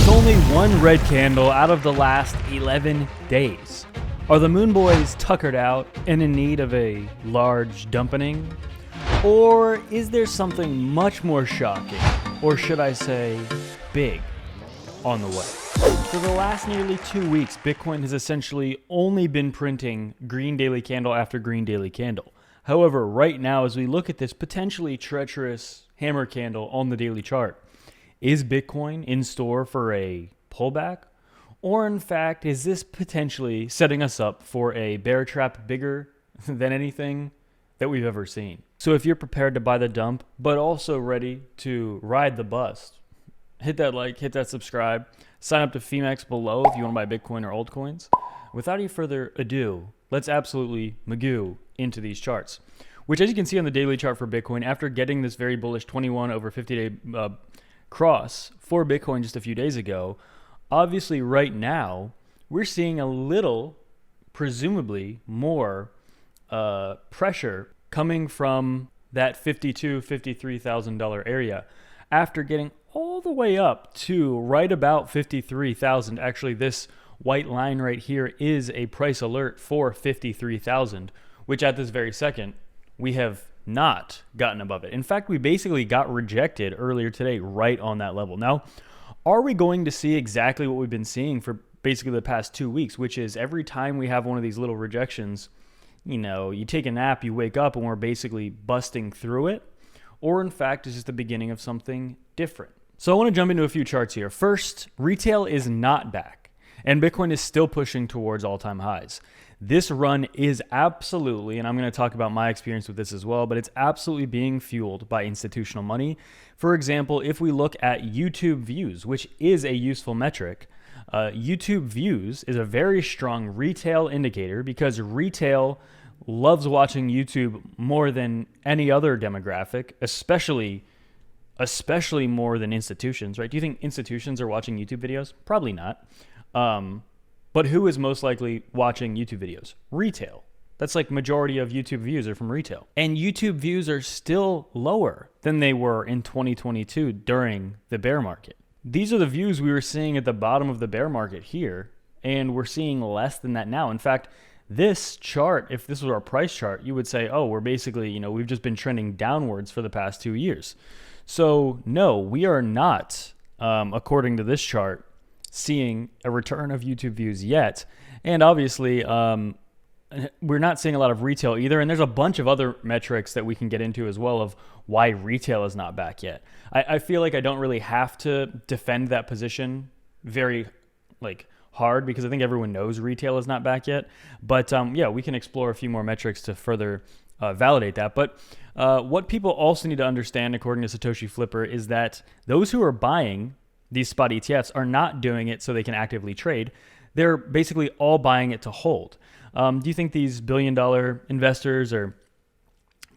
With only one red candle out of the last 11 days, are the Moon Boys tuckered out and in need of a large dumpening? Or is there something much more shocking, or should I say big, on the way? For the last nearly 2 weeks, Bitcoin has essentially only been printing green daily candle after green daily candle. However, right now, as we look at this potentially treacherous hammer candle on the daily chart, is Bitcoin in store for a pullback? Or in fact, is this potentially setting us up for a bear trap bigger than anything that we've ever seen? So if you're prepared to buy the dump, but also ready to ride the bust, hit that like, hit that subscribe, sign up to Femex below if you want to buy Bitcoin or altcoins. Without any further ado, let's absolutely magoo into these charts, which as you can see on the daily chart for Bitcoin, after getting this very bullish 21 over 50-day cross for Bitcoin just a few days ago, obviously right now we're seeing a little, presumably more pressure coming from that $52,000-$53,000 area after getting all the way up to right about 53,000. Actually, this white line right here is a price alert for 53,000, which at this very second we have not gotten above it. In fact, we basically got rejected earlier today right on that level. Now, are we going to see exactly what we've been seeing for basically the past 2 weeks, which is every time we have one of these little rejections, you know, you take a nap, you wake up, and we're basically busting through it? Or in fact, is this the beginning of something different? So I want to jump into a few charts here. First, retail is not back, and Bitcoin is still pushing towards all-time highs. This run is absolutely, and I'm going to talk about my experience with this as well, but it's absolutely being fueled by institutional money. For example, if we look at YouTube views, which is a useful metric, YouTube views is a very strong retail indicator because retail loves watching YouTube more than any other demographic, especially more than institutions, right? Do you think institutions are watching YouTube videos? Probably not. But who is most likely watching YouTube videos? Retail. That's like majority of YouTube views are from retail. And YouTube views are still lower than they were in 2022 during the bear market. These are the views we were seeing at the bottom of the bear market here, and we're seeing less than that now. In fact, this chart, if this was our price chart, you would say, oh, we're basically, you know, we've just been trending downwards for the past 2 years. So no, we are not, according to this chart, seeing a return of YouTube views yet. And obviously, we're not seeing a lot of retail either. And there's a bunch of other metrics that we can get into as well of why retail is not back yet. I feel like I don't really have to defend that position very hard because I think everyone knows retail is not back yet. But yeah, we can explore a few more metrics to further validate that. But what people also need to understand, according to Satoshi Flipper, is that those who are buying these spot ETFs are not doing it so they can actively trade. They're basically all buying it to hold. Do you think these billion-dollar investors or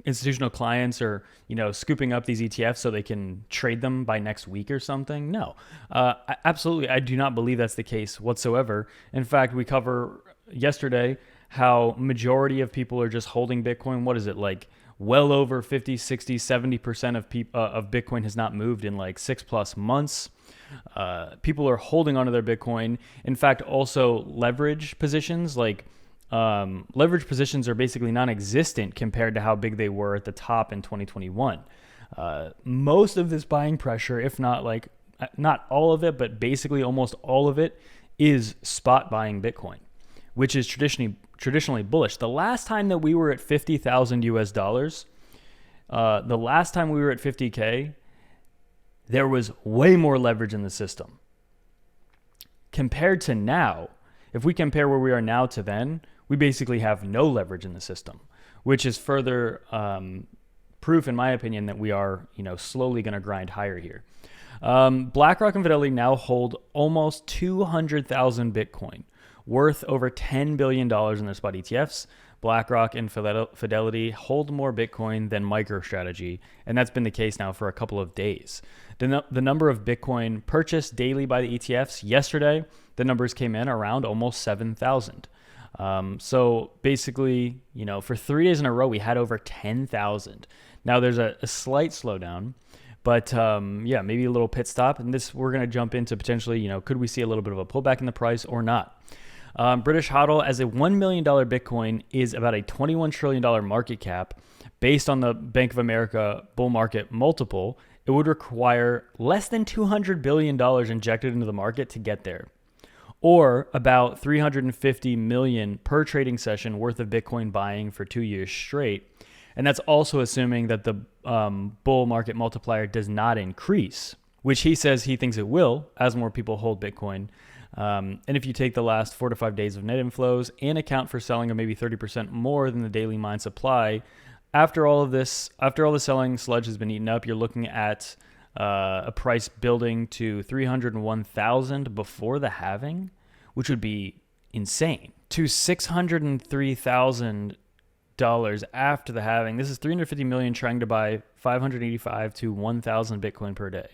institutional clients are, you know, scooping up these ETFs so they can trade them by next week or something? No, absolutely. I do not believe that's the case whatsoever. In fact, we cover yesterday how majority of people are just holding Bitcoin. What is it, like well over 50, 60, 70% of Bitcoin has not moved in like 6+ months. People are holding onto their Bitcoin. In fact, also leverage positions, leverage positions are basically non-existent compared to how big they were at the top in 2021. Most of this buying pressure, if not not all of it, but basically almost all of it, is spot buying Bitcoin, which is traditionally bullish. The last time that we were at 50,000 US dollars, the last time we were at 50K, there was way more leverage in the system. Compared to now, if we compare where we are now to then, we basically have no leverage in the system, which is further proof, in my opinion, that we are, you know, slowly going to grind higher here. BlackRock and Fidelity now hold almost 200,000 Bitcoin, worth over $10 billion in their spot ETFs. BlackRock and Fidelity hold more Bitcoin than MicroStrategy, and that's been the case now for a couple of days. The number of Bitcoin purchased daily by the ETFs yesterday, the numbers came in around almost 7,000. So basically, you know, for 3 days in a row, we had over 10,000. Now there's a slight slowdown, But yeah, maybe a little pit stop. And this, we're going to jump into potentially, could we see a little bit of a pullback in the price or not? British HODL as a $1 million Bitcoin is about a $21 trillion market cap. Based on the Bank of America bull market multiple, it would require less than $200 billion injected into the market to get there, or about $350 million per trading session worth of Bitcoin buying for 2 years straight. And that's also assuming that the bull market multiplier does not increase, which he says he thinks it will as more people hold Bitcoin. And if you take the last 4 to 5 days of net inflows and account for selling of maybe 30% more than the daily mine supply, after all the selling sludge has been eaten up, you're looking at a price building to 301,000 before the halving, which would be insane, to $603,000 after the halving. This is 350 million trying to buy 585 to 1,000 Bitcoin per day.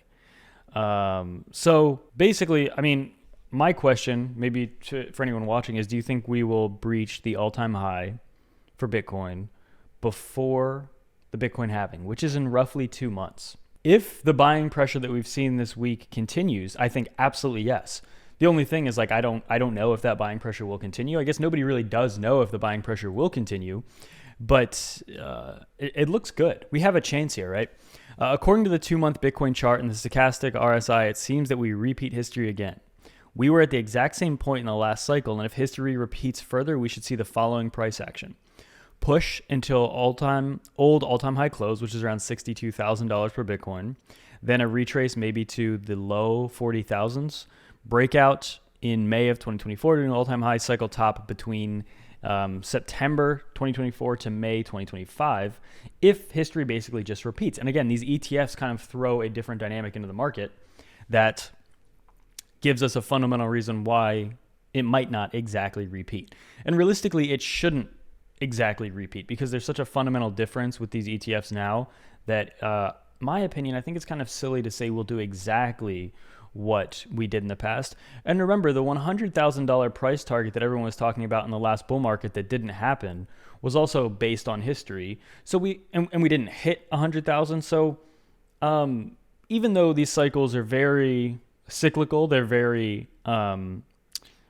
So basically, I mean, my question, maybe for anyone watching, is do you think we will breach the all-time high for Bitcoin before the Bitcoin halving, which is in roughly 2 months? If the buying pressure that we've seen this week continues, I think absolutely yes. The only thing is, like, I don't know if that buying pressure will continue. I guess nobody really does know if the buying pressure will continue, but it looks good. We have a chance here, right? According to the 2-month Bitcoin chart and the stochastic RSI, it seems that we repeat history again. We were at the exact same point in the last cycle, and if history repeats further, we should see the following price action. Push until all-time high close, which is around $62,000 per Bitcoin. Then a retrace maybe to the low 40,000s. Breakout in May of 2024 to an all-time high, cycle top between September 2024 to May 2025, if history basically just repeats. And again, these ETFs kind of throw a different dynamic into the market that gives us a fundamental reason why it might not exactly repeat. And realistically, it shouldn't exactly repeat because there's such a fundamental difference with these ETFs now that, my opinion, I think it's kind of silly to say we'll do exactly what we did in the past. And remember, the $100,000 price target that everyone was talking about in the last bull market that didn't happen was also based on history. So we didn't hit 100,000. So even though these cycles are very cyclical, they're very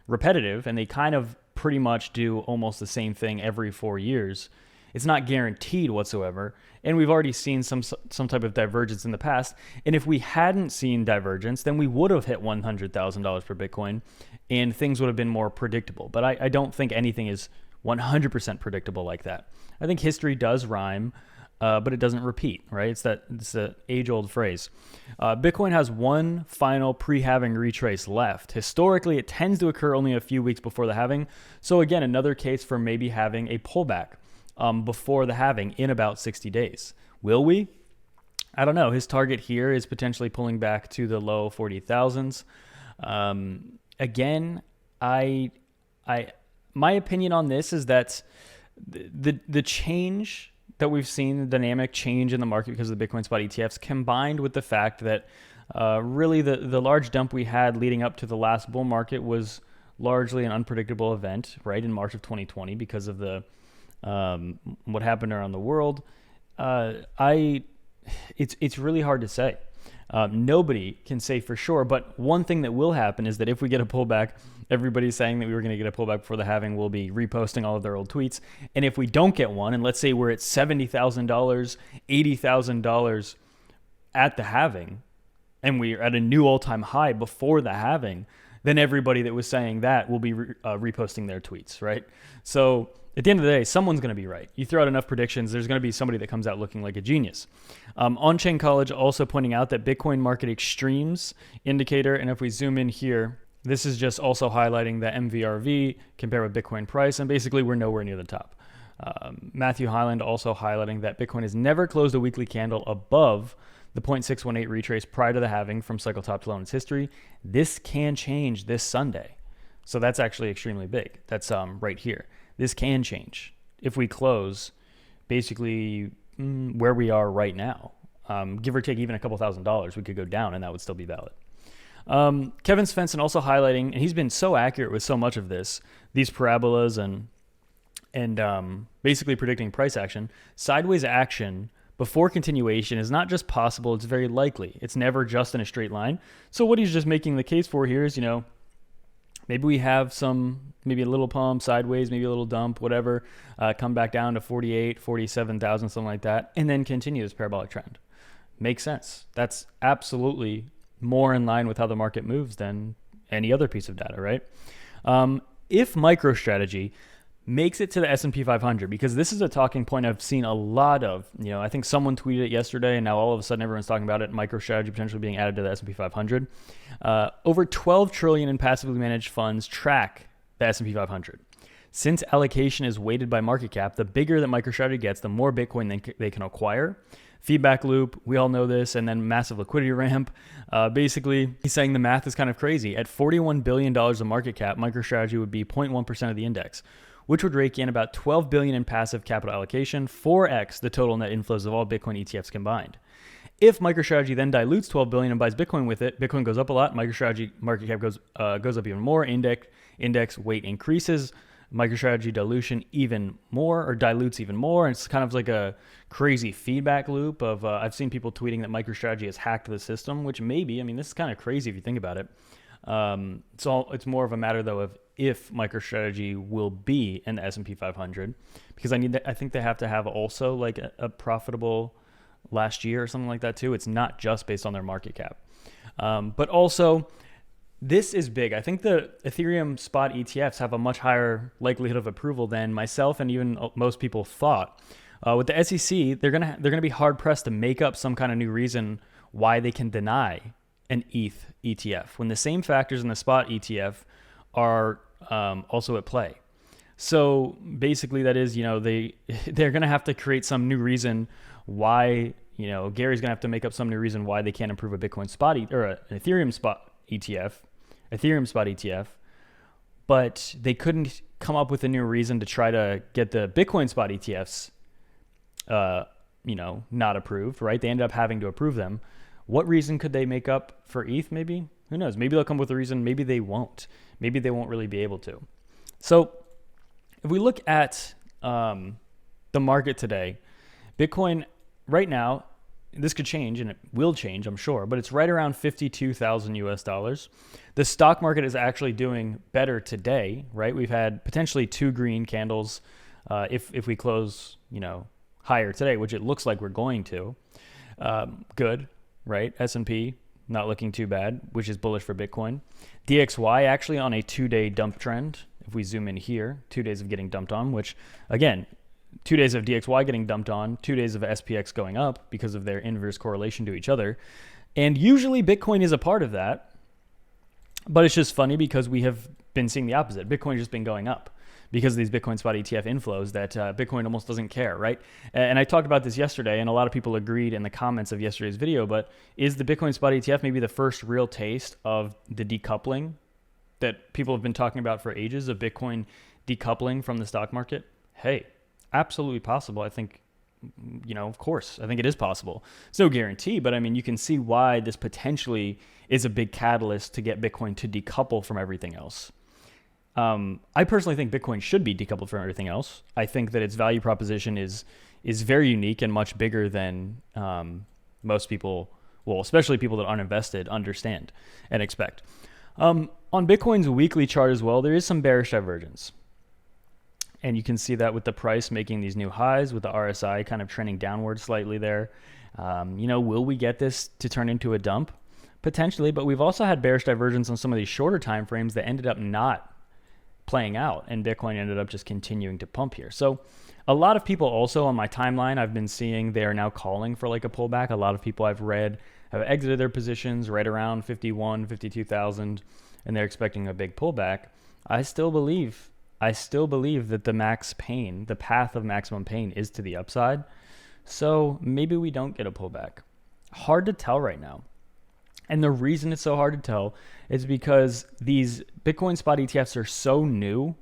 repetitive, and they kind of pretty much do almost the same thing every 4 years. It's not guaranteed whatsoever, and we've already seen some type of divergence in the past. And if we hadn't seen divergence, then we would have hit $100,000 per Bitcoin, and things would have been more predictable. But I don't think anything is 100% predictable like that. I think history does rhyme, but it doesn't repeat, right? It's the age-old phrase. Bitcoin has one final pre-halving retrace left. Historically, it tends to occur only a few weeks before the halving. So again, another case for maybe having a pullback before the halving in about 60 days. Will we? I don't know. His target here is potentially pulling back to the low 40,000s. Again, my opinion on this is that the change that we've seen, the dynamic change in the market because of the Bitcoin spot ETFs, combined with the fact that really the large dump we had leading up to the last bull market was largely an unpredictable event, right, in March of 2020 because of the what happened around the world. It's really hard to say. Nobody can say for sure, but one thing that will happen is that if we get a pullback, everybody's saying that we were going to get a pullback before the halving will be reposting all of their old tweets. And if we don't get one, and let's say we're at $70,000, $80,000 at the halving, and we're at a new all-time high before the halving, then everybody that was saying that will be reposting their tweets, right? So at the end of the day, someone's going to be right. You throw out enough predictions, there's going to be somebody that comes out looking like a genius. On-Chain College also pointing out that Bitcoin market extremes indicator, and if we zoom in here, this is just also highlighting the MVRV compared with Bitcoin price, and basically we're nowhere near the top. Matthew Hyland also highlighting that Bitcoin has never closed a weekly candle above the 0.618 retrace prior to the halving from cycle top to low in its history. This can change this Sunday. So that's actually extremely big. That's right here. This can change if we close basically where we are right now. Give or take even a couple $1,000s, we could go down and that would still be valid. Kevin Svensson also highlighting, and he's been so accurate with so much of this, these parabolas and basically predicting price action, sideways action before continuation is not just possible, it's very likely. It's never just in a straight line. So what he's just making the case for here is, maybe we have maybe a little pump sideways, maybe a little dump, whatever, come back down to 48, 47,000, something like that, and then continue this parabolic trend. Makes sense. That's absolutely more in line with how the market moves than any other piece of data, right? If MicroStrategy makes it to the S&P 500, because this is a talking point I've seen a lot of, I think someone tweeted it yesterday and now all of a sudden everyone's talking about it, MicroStrategy potentially being added to the S&P 500. Over 12 trillion in passively managed funds track the S&P 500. Since allocation is weighted by market cap, the bigger that MicroStrategy gets, the more Bitcoin they can acquire. Feedback loop, we all know this, and then massive liquidity ramp. Basically, he's saying the math is kind of crazy. At $41 billion of market cap, MicroStrategy would be 0.1% of the index, which would rake in about $12 billion in passive capital allocation, 4x the total net inflows of all Bitcoin ETFs combined. If MicroStrategy then dilutes $12 billion and buys Bitcoin with it, Bitcoin goes up a lot, MicroStrategy market cap goes up even more, index weight increases, MicroStrategy dilution even more, or dilutes even more. And it's kind of like a crazy feedback loop of, I've seen people tweeting that MicroStrategy has hacked the system, which maybe, this is kind of crazy if you think about it. It's more of a matter though of if MicroStrategy will be in the S&P 500, because I think they have to have also like a profitable last year or something like that too. It's not just based on their market cap. But also this is big. I think the Ethereum spot ETFs have a much higher likelihood of approval than myself and even most people thought. With the SEC, they're gonna be hard pressed to make up some kind of new reason why they can deny an ETH ETF when the same factors in the spot ETF are also at play. So basically, that is, they're gonna have to create some new reason why. Gary's gonna have to make up some new reason why they can't approve a Bitcoin spot or an Ethereum spot ETF, but they couldn't come up with a new reason to try to get the Bitcoin spot ETFs, not approved, right? They ended up having to approve them. What reason could they make up for ETH? Maybe, who knows? Maybe they'll come up with a reason. Maybe they won't. Maybe they won't really be able to. So if we look at the market today, Bitcoin right now, this could change and it will change, I'm sure, but it's right around 52,000 US dollars. The stock market is actually doing better today, right? We've had potentially 2 green candles if we close, higher today, which it looks like we're going to. Good, right? S&P not looking too bad, which is bullish for Bitcoin. DXY actually on a 2-day dump trend. If we zoom in here, 2 days of getting dumped on, which again, 2 days of DXY getting dumped on, 2 days of SPX going up because of their inverse correlation to each other. And usually Bitcoin is a part of that, but it's just funny because we have been seeing the opposite. Bitcoin has just been going up because of these Bitcoin spot ETF inflows that Bitcoin almost doesn't care, right? And I talked about this yesterday, and a lot of people agreed in the comments of yesterday's video, but is the Bitcoin spot ETF maybe the first real taste of the decoupling that people have been talking about for ages, of Bitcoin decoupling from the stock market? Hey, absolutely possible. I think, of course, I think it is possible. It's no guarantee, but you can see why this potentially is a big catalyst to get Bitcoin to decouple from everything else. I personally think Bitcoin should be decoupled from everything else. I think that its value proposition is very unique and much bigger than most people, well, especially people that aren't invested, understand and expect. On Bitcoin's weekly chart as well, there is some bearish divergence. And you can see that with the price making these new highs, with the RSI kind of trending downward slightly there. Will we get this to turn into a dump? Potentially, but we've also had bearish divergence on some of these shorter time frames that ended up not playing out, and Bitcoin ended up just continuing to pump here. So a lot of people also on my timeline, I've been seeing they are now calling for like a pullback. A lot of people I've read have exited their positions right around 51, 52,000, and they're expecting a big pullback. I still believe that the path of maximum pain is to the upside. So maybe we don't get a pullback. Hard to tell right now. And the reason it's so hard to tell is because these Bitcoin spot ETFs are so new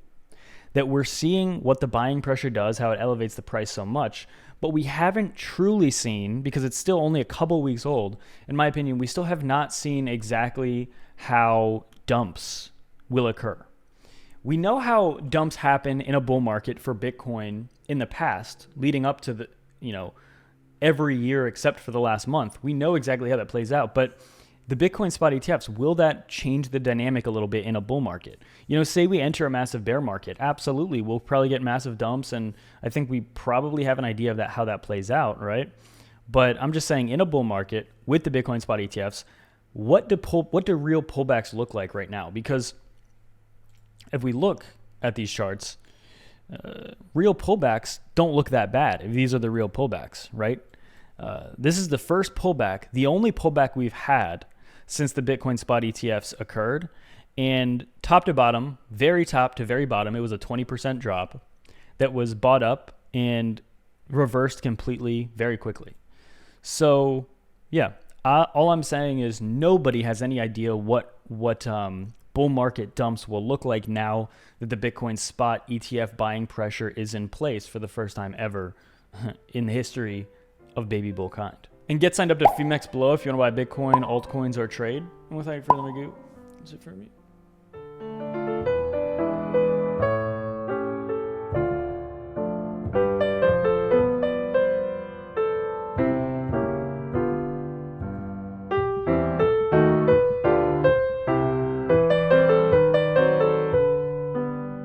that we're seeing what the buying pressure does, how it elevates the price so much, but we haven't truly seen, because it's still only a couple weeks old, in my opinion, we still have not seen exactly how dumps will occur. We know how dumps happen in a bull market for Bitcoin in the past, leading up to the, every year except for the last month. We know exactly how that plays out. But the Bitcoin spot ETFs, will that change the dynamic a little bit in a bull market? You know, say we enter a massive bear market. Absolutely. We'll probably get massive dumps. And I think we probably have an idea of that, how that plays out, right? But I'm just saying, in a bull market with the Bitcoin spot ETFs, what do real pullbacks look like right now? Because if we look at these charts, real pullbacks don't look that bad if these are the real pullbacks, right? This is the first pullback, the only pullback we've had since the Bitcoin spot ETFs occurred. And top to bottom, very top to very bottom, it was a 20% drop that was bought up and reversed completely very quickly. So yeah, all I'm saying is nobody has any idea what bull market dumps will look like now that the Bitcoin spot ETF buying pressure is in place for the first time ever in the history of baby bull kind. And get signed up to Femex below if you want to buy Bitcoin, altcoins, or trade. And without further ado, that's it for me.